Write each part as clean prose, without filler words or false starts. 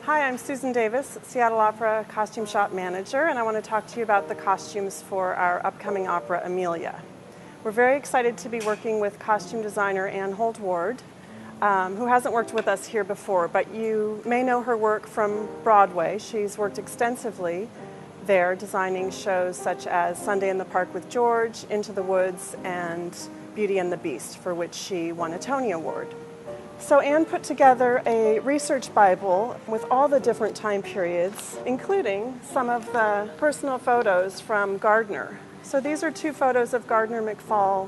Hi, I'm Susan Davis, Seattle Opera Costume Shop Manager, and I want to talk to you about the costumes for our upcoming opera, Amelia. We're very excited to be working with costume designer Hould-Ward, who hasn't worked with us here before, but you may know her work from Broadway. She's worked extensively there, designing shows such as Sunday in the Park with George, Into the Woods, and Beauty and the Beast, for which she won a Tony Award. So Anne put together a research Bible with all the different time periods, including some of the personal photos from Gardner. So these are two photos of Gardner McFall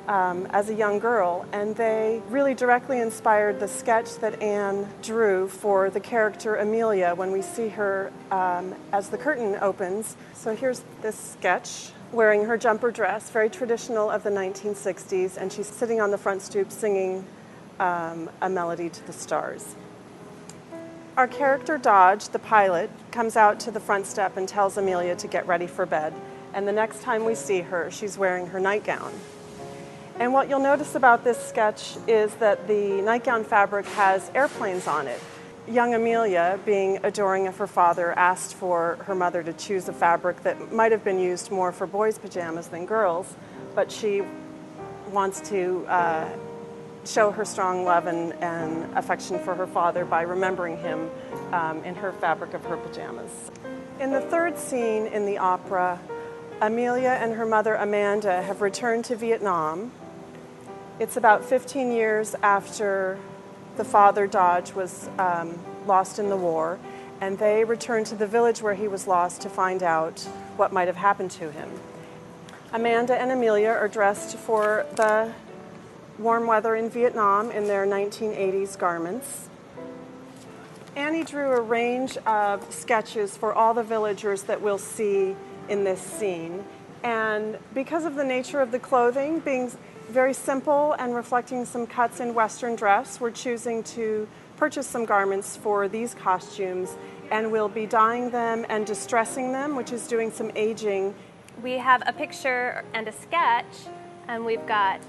as a young girl, and they really directly inspired the sketch that Anne drew for the character Amelia when we see her as the curtain opens. So here's this sketch, wearing her jumper dress, very traditional of the 1960s, and she's sitting on the front stoop singing a melody to the stars. Our character Dodge, the pilot, comes out to the front step and tells Amelia to get ready for bed. And the next time we see her, she's wearing her nightgown. And what you'll notice about this sketch is that the nightgown fabric has airplanes on it. Young Amelia, being adoring of her father, asked for her mother to choose a fabric that might have been used more for boys' pajamas than girls, but she wants to show her strong love and affection for her father by remembering him in her fabric of her pajamas. In the third scene in the opera, Amelia and her mother Amanda have returned to Vietnam. It's about 15 years after the father Dodge was lost in the war, and they return to the village where he was lost to find out what might have happened to him. Amanda and Amelia are dressed for the warm weather in Vietnam in their 1980s garments. Annie drew a range of sketches for all the villagers that we'll see in this scene. And because of the nature of the clothing being very simple and reflecting some cuts in Western dress, we're choosing to purchase some garments for these costumes, and we'll be dyeing them and distressing them, which is doing some aging. We have a picture and a sketch, and we've got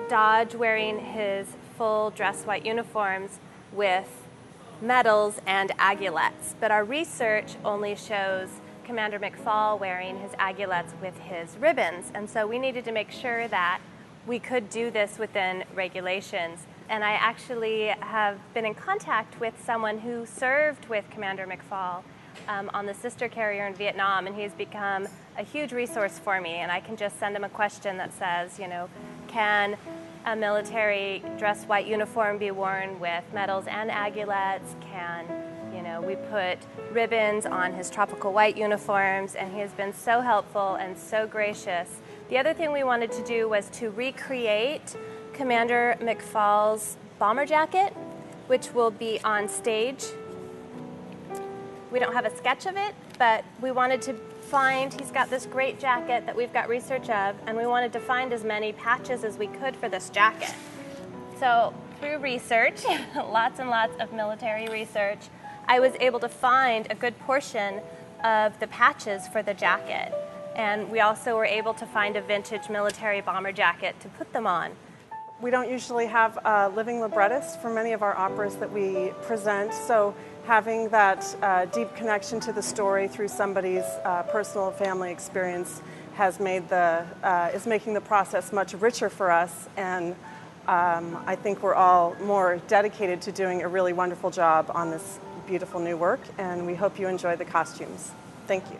Dodge wearing his full dress white uniforms with medals and aiguillettes, but our research only shows Commander McFall wearing his aiguillettes with his ribbons, and so we needed to make sure that we could do this within regulations. And I actually have been in contact with someone who served with Commander McFall on the sister carrier in Vietnam, and he's become a huge resource for me, and I can just send him a question that says, can a military dress white uniform be worn with medals and aiguillettes? Can, we put ribbons on his tropical white uniforms, and he has been so helpful and so gracious. The other thing we wanted to do was to recreate Commander McFall's bomber jacket, which will be on stage. We don't have a sketch of it, but we wanted to he's got this great jacket that we've got research of, and we wanted to find as many patches as we could for this jacket. So through research, lots and lots of military research, I was able to find a good portion of the patches for the jacket. And we also were able to find a vintage military bomber jacket to put them on. We don't usually have a living librettist for many of our operas that we present, so having that deep connection to the story through somebody's personal family experience has made is making the process much richer for us, and I think we're all more dedicated to doing a really wonderful job on this beautiful new work, and we hope you enjoy the costumes. Thank you.